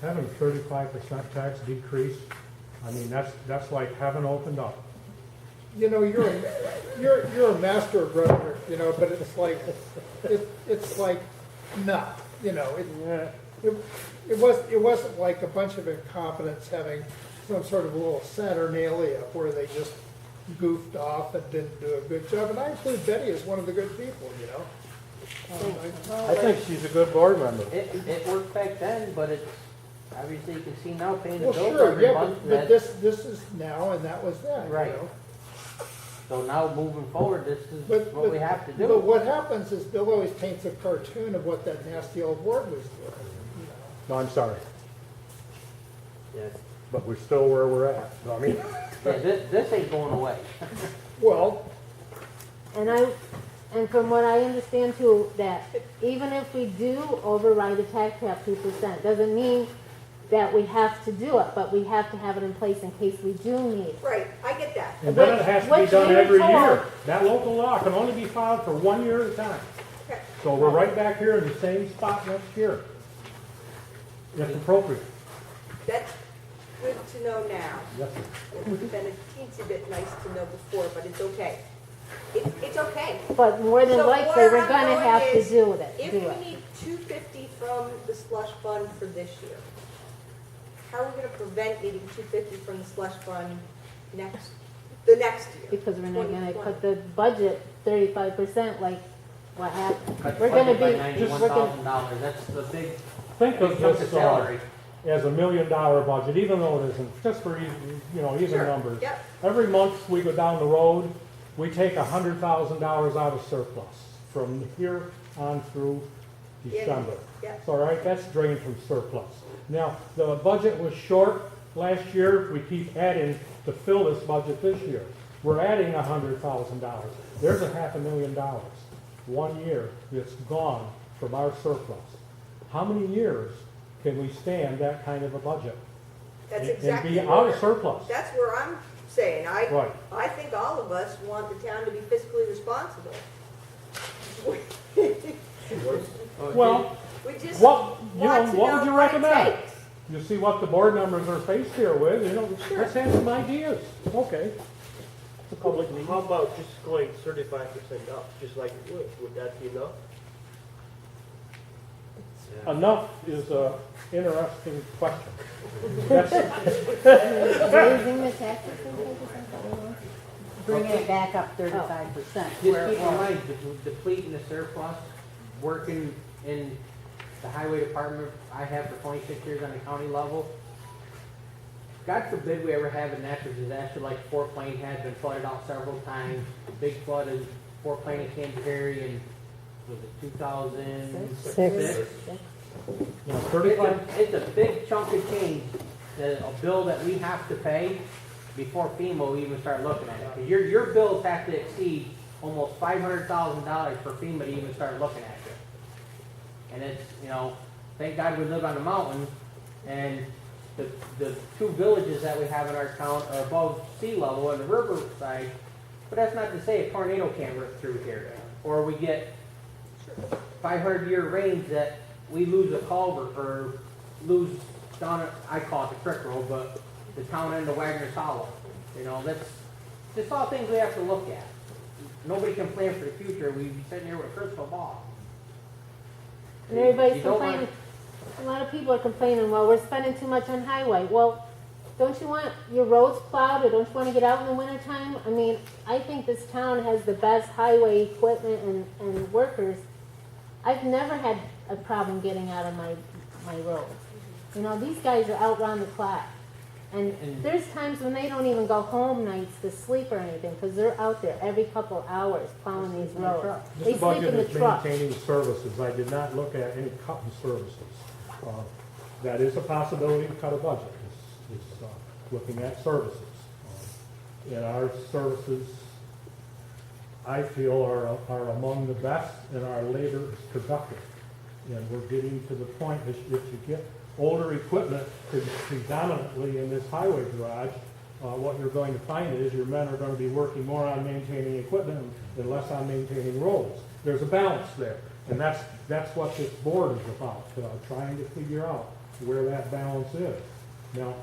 having 35% tax decrease, I mean, that's like heaven opened up. You know, you're a master of rhetoric, you know, but it's like, nah, you know, it wasn't like a bunch of incompetents having some sort of a little Saturnalia where they just goofed off and didn't do a good job. And I include Betty as one of the good people, you know. I think she's a good board member. It worked back then, but it's, obviously you can see now paying the Well, bills sure, every yeah, month. but this is now and that was then, you Right. know. So now moving forward, this is But- what we have to do. But what happens is Bill always paints a cartoon of what that nasty old board was doing, you know. No, I'm sorry, Yes. but we're still where we're at. I mean, Yeah, this ain't going away. Well, And from what I understand too, that even if we do override the tax cap 2%, doesn't mean that we have to do it, but we have to have it in place in case we do need it. Right, I get that. and then it has to be Which done we were every told- year. That local law can only be filed for 1 year at a time. Okay. So we're right back here in the same spot next year. If appropriate. That's good to know now. Yes, sir. It would have been a teensy bit nice to know before, but it's okay. It's okay. But more than So likely, where we're I'm gonna going have to is, do it. If do we it. need 250 from the slush fund for this year, how are we gonna prevent needing 250 from the slush fund the next year? Because we're not gonna 2020? cut the budget 35% like what happened. Cut the We're gonna budget by be, we're gonna, $91,000. That's the big, Think big of chunk of this salary. as $1 million budget, even though it isn't, just for even Sure, numbers. yep. Every month we go down the road, we take $100,000 out of surplus from here on through December. Yeah. So, all right, that's drained from surplus. Now, the budget was short last year. We keep adding to fill this budget this year. We're adding $100,000. There's $500,000. 1 year it's gone from our surplus. How many years can we stand that kind of a budget? That's and exactly be out of where- surplus? That's where I'm saying, Right. I think all of us want the town to be fiscally responsible. Well, We just what, want to what know would you what it recommend? takes. You see what the board members are faced here with, let's have some ideas. Okay. It's a public meeting. How about just going 35% up, just like it would? Would that be enough? Enough is a interesting question. That's, raising the taxes and 35%. Bringing it back up 35%. Just where it keep in was. mind, depleting the surplus, working in the highway department, I have for 26 years on the county level. God forbid we ever have a natural disaster like Fort Plain has been flooded out several times. The big flood in Fort Plain in Canterbury in, was it 2006? you know, 35, It's a big chunk of change, a bill that we have to pay before FEMA will even start looking at it. 'Cause your bills have to exceed almost $500,000 for FEMA to even start looking at you. And it's, thank God we live on the mountain, and the two villages that we have in our town are above sea level on the river side, but that's not to say a tornado can't rip through here. Or we get 500-year rains that we lose a culvert or lose down, I call it the creek road, but the town end of Wagner's Hollow. That's just all things we have to look at. Nobody can plan for the future. We'd be sitting here with a crystal ball. And everybody's You don't want- complaining, a lot of people are complaining, well, we're spending too much on highway. Well, don't you want your roads plowed, or don't you want to get out in the wintertime? I mean, I think this town has the best highway equipment and workers. I've never had a problem getting out of my roads. These guys are out round the clock. And there's times when they don't even go home nights to sleep or anything, because they're out there every couple hours plowing these roads. They this sleep budget in the is truck. maintaining services. I did not look at any cut in services. That is a possibility to cut a budget, is looking at services. And our services, I feel, are among the best, and our labor is productive. And we're getting to the point, if you get older equipment, predominantly in this highway garage, what you're going to find is your men are going to be working more on maintaining equipment and less on maintaining roads. There's a balance there, and that's what this board is about, trying to figure out where that balance is. Now,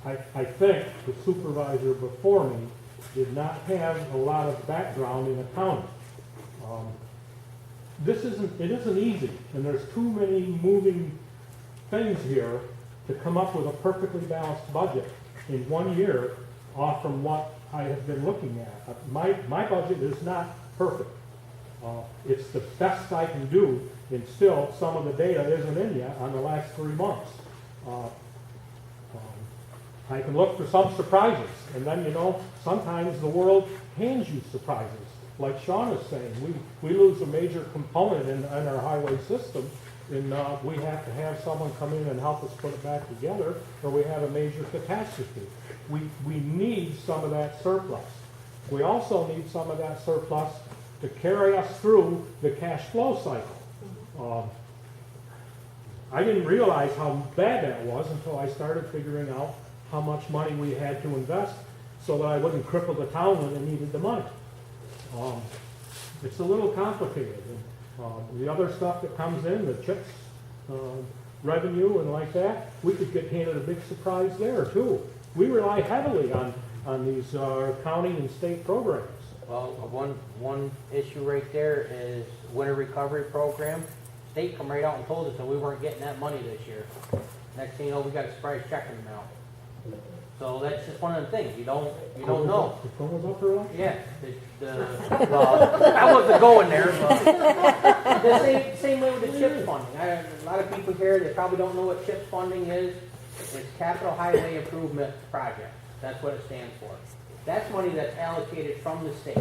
I think the supervisor before me did not have a lot of background in accounting. It isn't easy, and there's too many moving things here to come up with a perfectly balanced budget in 1 year off from what I have been looking at. My budget is not perfect. It's the best I can do, and still, some of the data isn't in yet on the last 3 months. I can look for some surprises, and then, sometimes the world hands you surprises. Like Sean is saying, we lose a major component in our highway system, and we have to have someone come in and help us put it back together, or we have a major catastrophe. We need some of that surplus. We also need some of that surplus to carry us through the cash flow cycle. I didn't realize how bad that was until I started figuring out how much money we had to invest so that I wouldn't cripple the town when they needed the money. It's a little complicated. The other stuff that comes in, the CHIPS revenue and like that, we could get handed a big surprise there too. We rely heavily on these county and state programs. Well, one issue right there is winter recovery program. State come right out and told us that we weren't getting that money this year. Next thing you know, we got a surprise check in the mail. So that's just one of the things, you don't know. The phone was up for us? Yeah, well, I wasn't going there, but the same way with the CHIPS funding. A lot of people here, they probably don't know what CHIPS funding is. It's Capital Highway Improvement Project. That's what it stands for. That's money that's allocated from the state.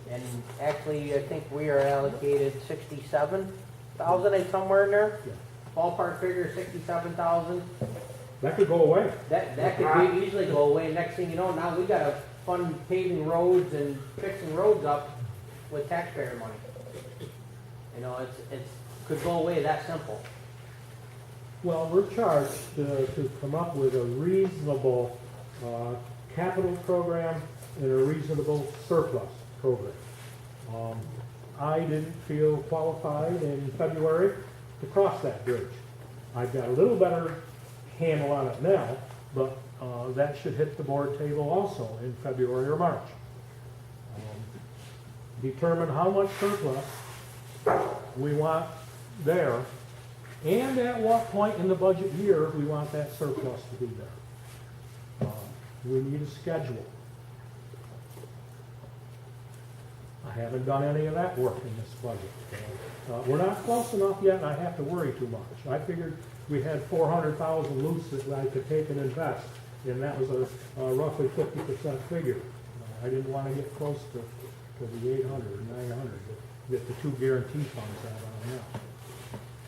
And actually, I think we are allocated 67,000 somewhere in there. Ballpark figure 67,000. That could go away. That could be easily go away. Next thing you know, now we got to fund paving roads and fixing roads up with taxpayer money. It's could go away that simple. Well, we're charged to come up with a reasonable capital program and a reasonable surplus program. I didn't feel qualified in February to cross that bridge. I've got a little better handle on it now, but that should hit the board table also in February or March. Determine how much surplus we want there, and at what point in the budget year we want that surplus to be there. We need a schedule. I haven't done any of that work in this budget. We're not close enough yet, and I have to worry too much. I figured we had 400,000 loose that I could take and invest, and that was a roughly 50% figure. I didn't want to get close to the 800 or 900 to get the two guarantee funds out on that.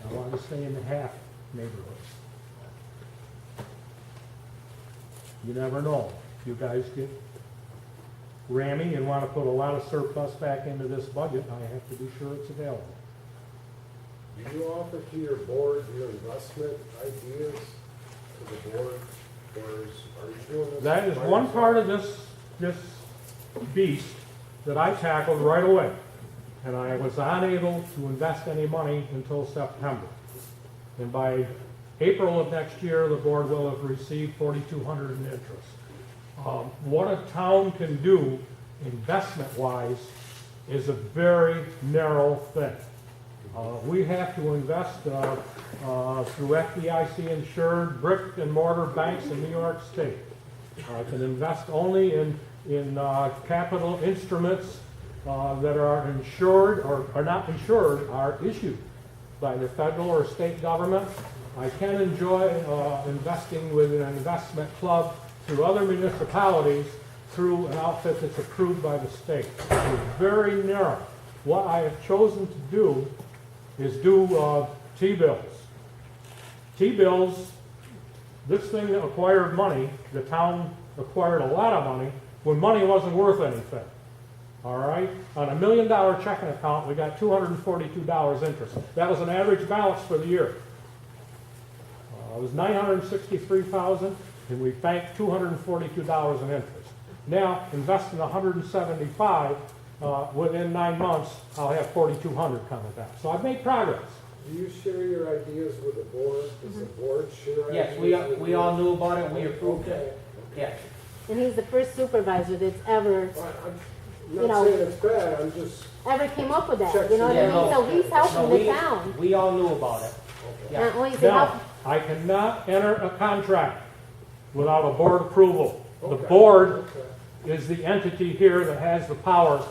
I wanted to stay in the half neighborhoods. You never know. If you guys get rammy and want to put a lot of surplus back into this budget, I have to be sure it's available. Do you offer to your board your investment ideas to the board, or are you doing this? That is one part of this beast that I tackled right away, and I was unable to invest any money until September. And by April of next year, the board will have received $4,200 in interest. What a town can do investment-wise is a very narrow thing. We have to invest through FDIC-insured brick and mortar banks in New York State. Can invest only in capital instruments that are insured or are not insured, are issued by the federal or state government. I can enjoy investing with an investment club through other municipalities through an outfit that's approved by the state. It's very narrow. What I have chosen to do is do T-bills. T-bills, this thing that acquired money, the town acquired a lot of money when money wasn't worth anything. All right? On $1 million checking account, we got $242 interest. That was an average balance for the year. It was $963,000, and we banked $242 in interest. Now, investing $175 within 9 months, I'll have $4,200 coming back. So I've made progress. Do you share your ideas with the board? Does the board share Yes, ideas? with we you? all knew about it, and we approved Okay. it. Yes. And he's the first supervisor that's ever Well, I'm You not know- saying it's bad, I'm just, came up with that, Checks you know what Yeah, I mean? no. So he's No, helping the we- town. We all knew about it. Yeah. Not only is he Now, helping, I cannot enter a contract without a board approval. The Okay. board okay. is the entity here that has the power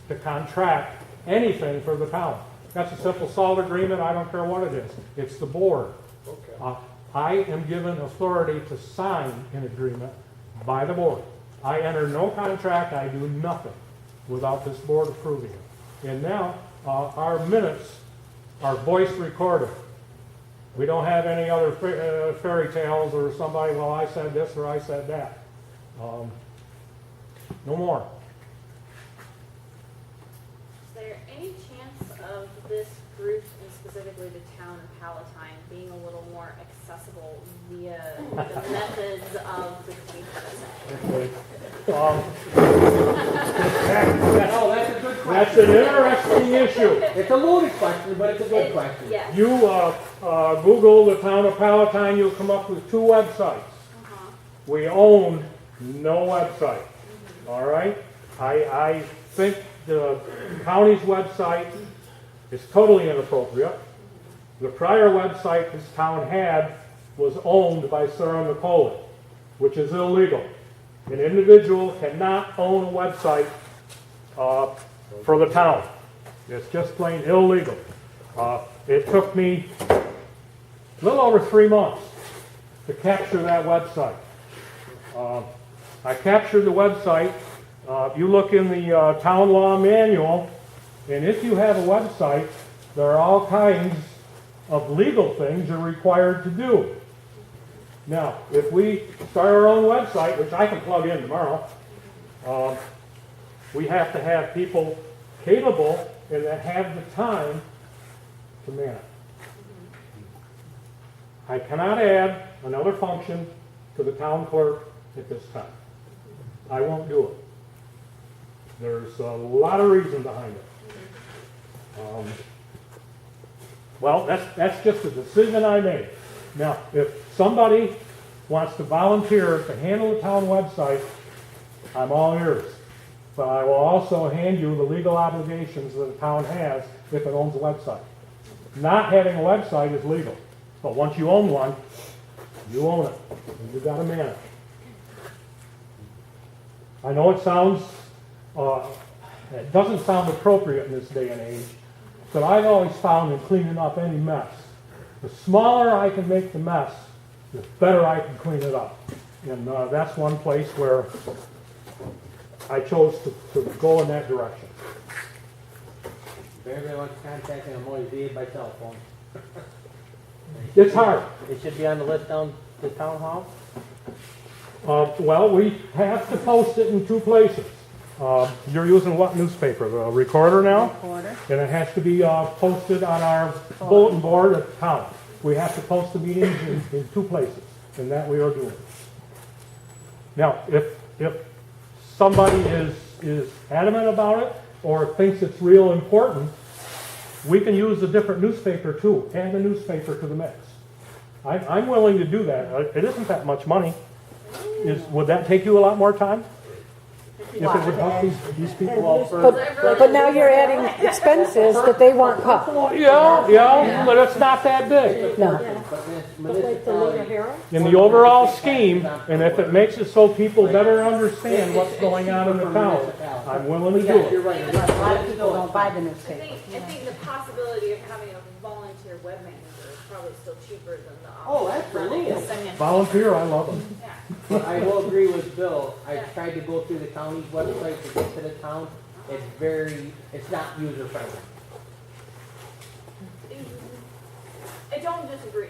to contract anything for the town. That's a simple salt agreement, I don't care what it is. It's the board. Okay. I am given authority to sign an agreement by the board. I enter no contract, I do nothing without this board approving it. And now, our minutes are voice recorded. We don't have any other fairy tales or somebody, well, I said this or I said that. No more. Is there any chance of this group, and specifically the town of Palatine, being a little more accessible via the methods of the 21st century? No, that's a good That's question. an interesting issue. It's a loaded question, but it's a good question. Yes. You Google the town of Palatine, you'll come up with 2 websites. We own no website, all right? I think the county's website is totally inappropriate. The prior website this town had was owned by Sarah McCollum, which is illegal. An individual cannot own a website for the town. It's just plain illegal. It took me a little over 3 months to capture that website. I captured the website. You look in the town law manual, and if you have a website, there are all kinds of legal things you're required to do. Now, if we start our own website, which I can plug in tomorrow, we have to have people capable and that have the time to man it. I cannot add another function to the town clerk at this time. I won't do it. There's a lot of reason behind it. Well, that's just a decision I made. Now, if somebody wants to volunteer to handle the town website, I'm all ears. But I will also hand you the legal obligations that the town has if it owns a website. Not having a website is legal, but once you own one, you own it, and you got to man it. I know it sounds, it doesn't sound appropriate in this day and age, but I've always found in cleaning up any mess, the smaller I can make the mess, the better I can clean it up. And that's one place where I chose to go in that direction. If anybody wants to contact me, I'm always via by cell phone. It's hard. It should be on the list down to town hall. Well, we have to post it in 2 places. You're using what newspaper? The Recorder now? Recorder. And it has to be posted on our bulletin board at town. We have to post the meetings in 2 places, and that we are doing. Now, if somebody is adamant about it or thinks it's real important, we can use a different newspaper too, add the newspaper to the mix. I'm willing to do that. It isn't that much money. Would that take you a lot more time? If it would help these people? Well, for, But now you're adding expenses that they want cut. Yeah, but it's not that big. No. In the overall scheme, and if it makes it so people better understand what's going on in the town, I'm willing to do yes, you're it. right. A lot of people don't buy the I newspaper. think the possibility of having a volunteer web manager is probably still cheaper than the Oh, option. absolutely. Volunteer, I love them. Yeah. But I will agree with Bill. I tried to go through the county's website to get to the town. It's not user friendly. I don't disagree,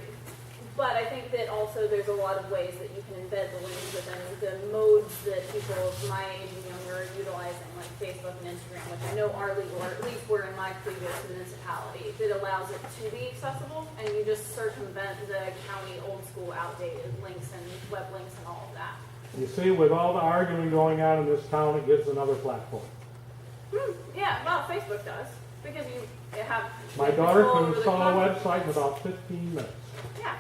but I think that also there's a lot of ways that you can embed the links within the modes that people of my age and younger are utilizing, like Facebook and Instagram, which I know are legal, or at least were in my previous municipality, that allows it to be accessible, and you just circumvent the county old school outdated links and web links and all of that. You see, with all the arguing going on in this town, it gives another platform. Yeah, well, Facebook does. because you have. My daughter control can over the install a content. website in about 15 minutes. Yeah,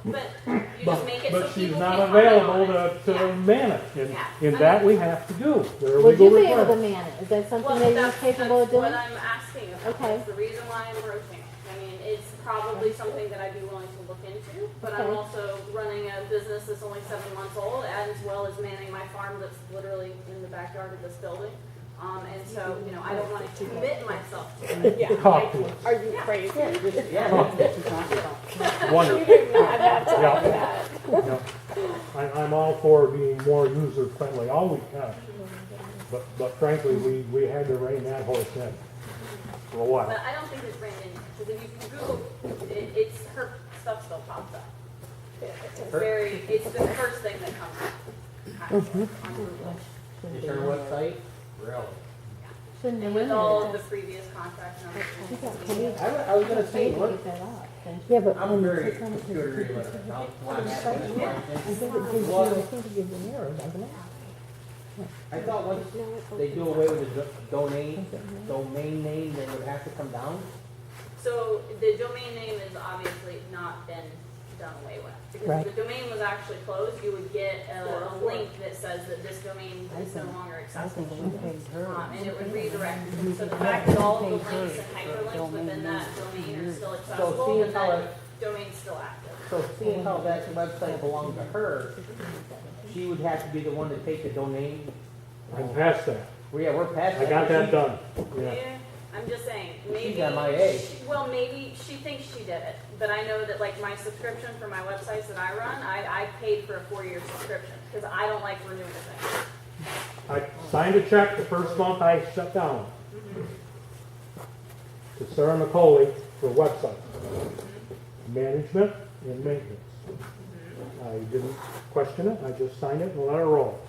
but you just make it so But she's people not can't comment available on it. to Yeah. man it, and Yeah. that we have to do. There are Would legal you be able to requirements. man it? Is that something Well, that you're that's capable of what doing? I'm asking about. Okay. That's the reason why I'm broaching it. I mean, it's probably something that I'd be willing to look into, but I'm Okay. also running a business that's only 7 months old, as well as manning my farm that's literally in the backyard of this building. And so, you know, I don't want to commit myself to it. Talk to us. Are you crazy? Yeah. Wonderful. You do not have time Yeah. for that. Yeah. I'm all for being more user-friendly, all we can. But frankly, we had to rein that horse in for a while. But I don't think it's brand new, because if you can Google, it's, her stuff still pops up. It's the first thing that comes up on Google. Is her website? Really? Shouldn't And they with limit all it? of the previous contracts and everything. I was gonna say, look, Take that off, don't Yeah, but I'm when you very click on it, computer illiterate. Now, when I'm asking this I question, think it gives you, Well- I think it gives you an error, doesn't it? I thought once they do away with the domain name, they would have to come down. So the domain name has obviously not been done away with. Because Right. if the domain was actually closed, you would get a link that says that this domain is no longer I think accessible. we paid her. And it would redirect. So the fact that all of the links and hyperlinks within that domain are still accessible, seeing and how that domain's still active. So seeing how that website belonged to her, she would have to be the one to take the domain. I'm past that. Well, yeah, we're past I that. got but that she- done, yeah. I'm just saying, maybe. She's MIA. Well, maybe she thinks she did it, but I know that like my subscription for my websites that I run, I paid for a 4-year subscription, because I don't like renewal things. I signed a check the first month I shut down. To Sarah Nicole for website. Management and maintenance. I didn't question it, I just signed it and let it roll.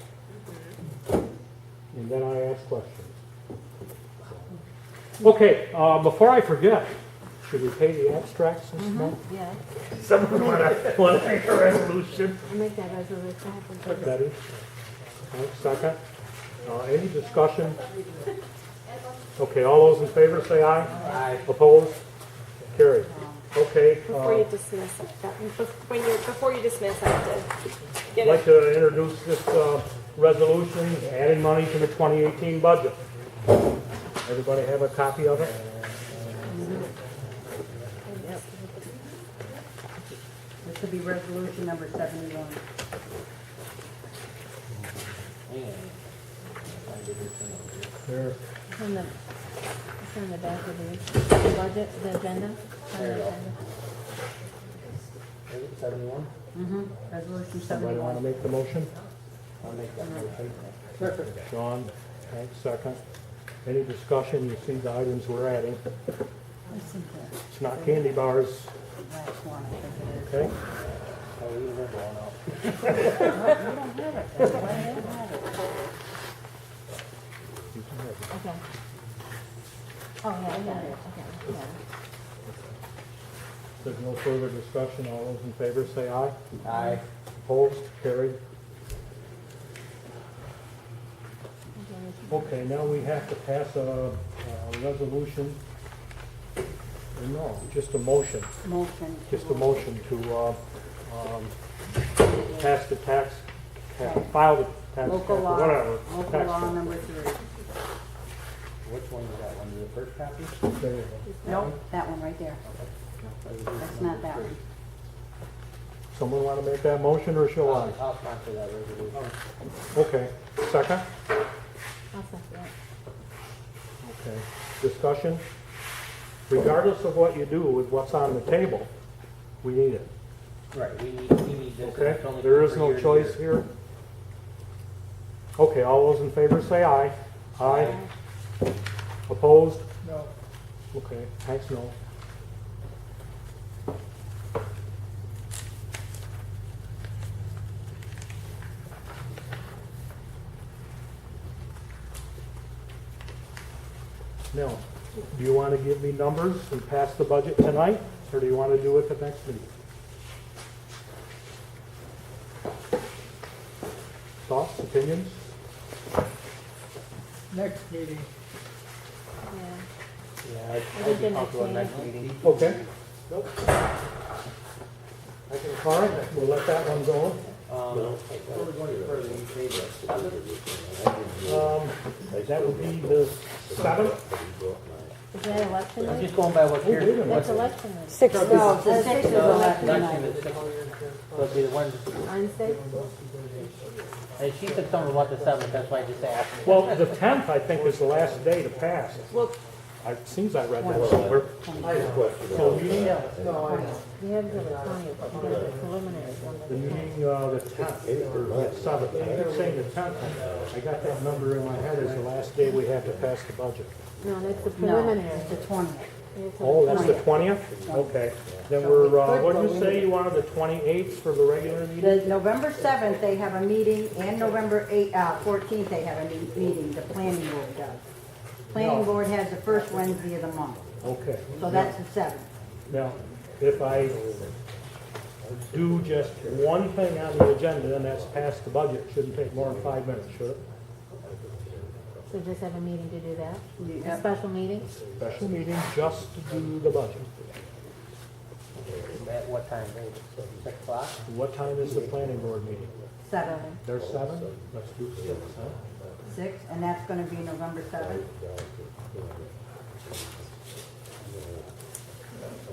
And then I asked questions. Okay, before I forget, should we pay the abstracts this month? Yeah, Someone want to make a resolution? I'll make that resolution. Betty? Second. Any discussion? Okay, all those in favor say aye. Aye. Opposed? Carried. Okay, Before you dismiss, before you dismiss, I have to I'd get like it. to introduce this resolution, adding money to the 2018 budget. Everybody have a copy of it? This would be resolution number 71. There. It's on the back of the budget, the agenda. It's on the agenda. Is it 71? Resolution Somebody want to 71. make the motion? I'll make that motion. Sean, Hank, second. Any discussion? You see the items we're adding. Listen to It's not candy bars, the last one, I think it is. okay? Oh, we were going up. You don't have it, that's why I don't have it. Okay. Oh, yeah, I got it, okay, yeah. If there's no further discussion, all those in favor say aye. Aye. Opposed? Carried. Okay, now we have to pass a resolution. No, just a motion. Motion. Just a motion to pass the tax cap, file the tax cap, Local law, whatever. local tax law cap. number 3. Which one is that one? The first copy? There you go. Nope, that one right there. That's not that one. Someone want to make that motion, or shall I? I'll sponsor that resolution. Okay, second? I'll second it. Okay, discussion? Regardless of what you do with what's on the table, we need it, Right, we need this. okay? It's only There is for no year to choice year. here. Okay, all those in favor say aye. Aye. Opposed? No. Okay, thanks, no. Now, do you want to give me numbers and pass the budget tonight, or do you want to do it the next meeting? Thoughts, opinions? Next meeting. Yeah. Yeah, I think the next meeting. Okay. All right, we'll let that one go. That would be the 7th. Is that election I'm night? just going by what you're. That's election night. Six, No, the sixth is election Election night. is six. So it'd be the one, Wednesday? and she said something about the 7th, that's why I just asked. Well, the 10th, I think, is the last day to pass. Well, It seems I read that somewhere. So we need, we have until the 20th, we got the preliminary one. the meeting, the 10th, or the 7th. I keep saying the 10th. I got that number in my head as the last day we have to pass the budget. No, that's the No, preliminary. it's the 20th. Oh, that's the 20th? Okay. Then we're, what did you say, you wanted the 28th for the regular meeting? The November 7th, they have a meeting, and November 14th, they have a meeting, the planning board does. Planning No. board has the first Wednesday of the month, Okay. so that's the 7th. Now, if I do just one thing on the agenda, and that's pass the budget, shouldn't take more than 5 minutes, should it? So just have a meeting to do that? A Yep. special meeting? Special meeting just to do the budget. At what time, Dave? 6 o'clock? What time is the planning board meeting? 7, There's 7? Let's do 6, huh? 6, and that's gonna be November 7th.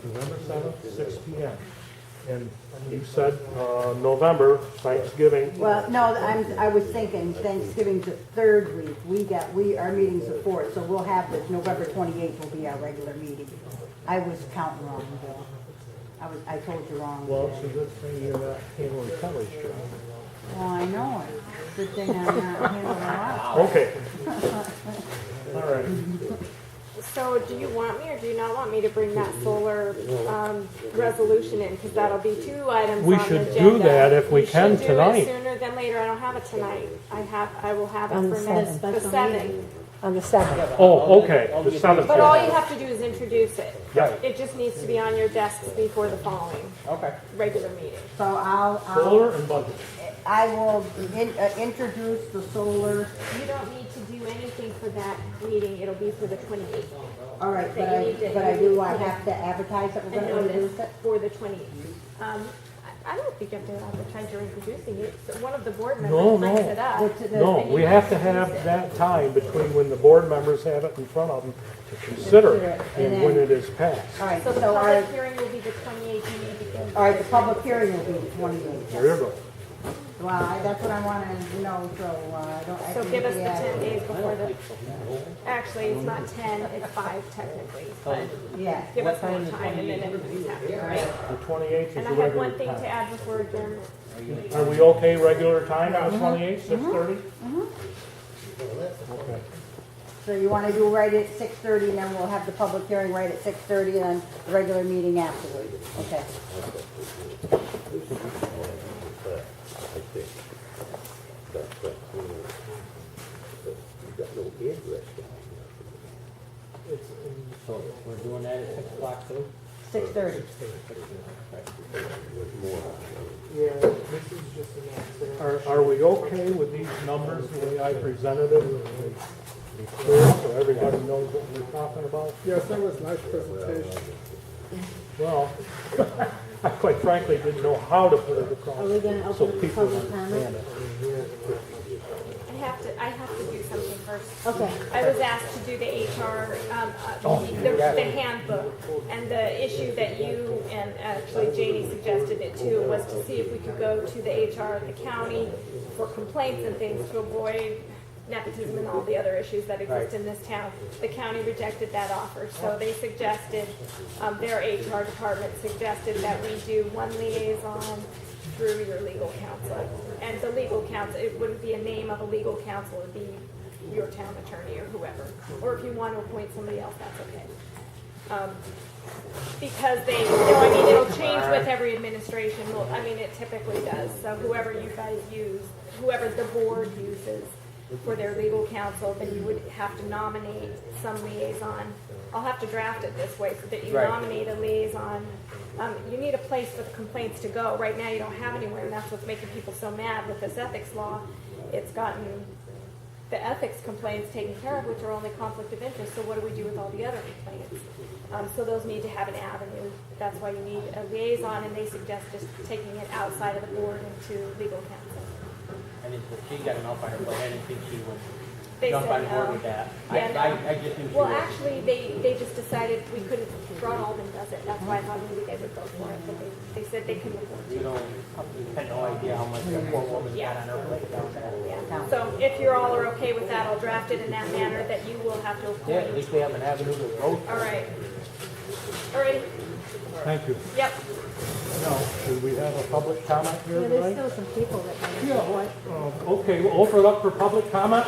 November 7th, 6 PM. And you said, November, Thanksgiving. Well, no, I was thinking Thanksgiving's the 3rd week. Our meeting's the 4th, so we'll have this, November 28th will be our regular meeting. I was counting wrong, Bill. I told you wrong. Well, it's a good thing you're not handling Kelly's job. Well, I know it. Good thing I'm not handling a lot. Okay. All right. So do you want me or do you not want me to bring that solar resolution in? Because that'll be 2 items We on the should agenda. do that if we can should do tonight. it sooner than later. I don't have it tonight. I will have it On for the next, seventh. the 7th. on the 7th. Oh, okay, the 7th. But all you have to do is introduce it. Yeah. It just needs to be on your desks before the following Okay. regular meeting. So Solar and budget. I will introduce the solar. You don't need to do anything for that meeting. It'll be for the 28th. All right, But you need to- but I do, I have to advertise that we're And gonna introduce notice it? for the 28th. I don't think you have to advertise you're introducing it. So one of the board No, members brings no. it up. No, we have to have that time between when the board members have it in front of them to consider it and when it is passed. All right, So the so our, public hearing will be the 28th. You need to get. all right, the public hearing will be the 28th. There you go. Well, that's what I wanted to know, so I don't. I So can give us the get 10 days before the, actually, it's not 10, it's 5 technically. But Yeah. give us more time and then everybody's happy, right? The 28th is And the I have regular one thing to time. add before adjournment. Are we okay regular time on the 28th, 6:30? Okay. So you wanna do right at 6:30, and then we'll have the public hearing right at 6:30, and then the regular meeting afterwards. Okay. So we're doing that at 6 o'clock too? 6:30. Are we okay with these numbers, the way I presented them? Be clear so everybody knows what we're talking about? Yes, that was a nice presentation. Well, I quite frankly didn't know how to put it across. Are we gonna So open the people public understand comment? it. I have to do something first. Okay. I was asked to do the HR, the handbook, and the issue that you, and actually Janie suggested it too, was to see if we could go to the HR of the county for complaints and things to avoid nepotism and all the other issues that exist in this town. The county rejected that offer, so they suggested, their HR department suggested that we do one liaison through your legal counsel. And the legal counsel, it wouldn't be a name of a legal counsel, it'd be your town attorney or whoever. Or if you want to appoint somebody else, that's okay. Because they, I mean, it'll change with every administration, well, I mean, it typically does. So whoever you guys use, whoever the board uses for their legal counsel, then you would have to nominate some liaison. I'll have to draft it this way so that you nominate a liaison. You need a place for the complaints to go. Right now, you don't have anywhere, and that's what's making people so mad with this ethics law. It's gotten the ethics complaints taken care of, which are only conflict of interest, so what do we do with all the other complaints? So those need to have an avenue, that's why you need a liaison, and they suggest just taking it outside of the board into legal counsel. And if she got enough on her plate, I didn't think she would They jump said on board no. with that. Yeah, no. I just knew she Well, would. actually, they just decided we couldn't, Ron Alden does it, that's why I thought maybe they would go for it, but they said they couldn't afford You to. don't, you had no idea how much that poor woman got on her plate down there. Yeah. So if you all are okay with that, I'll draft it in that manner that you will have to Yeah, at appoint. least we have an avenue to vote. All right. All right, Thank you. yep. Now, do we have a public comment here Yeah, there's tonight? still some people that. Yeah, okay, we'll open it up for public comment.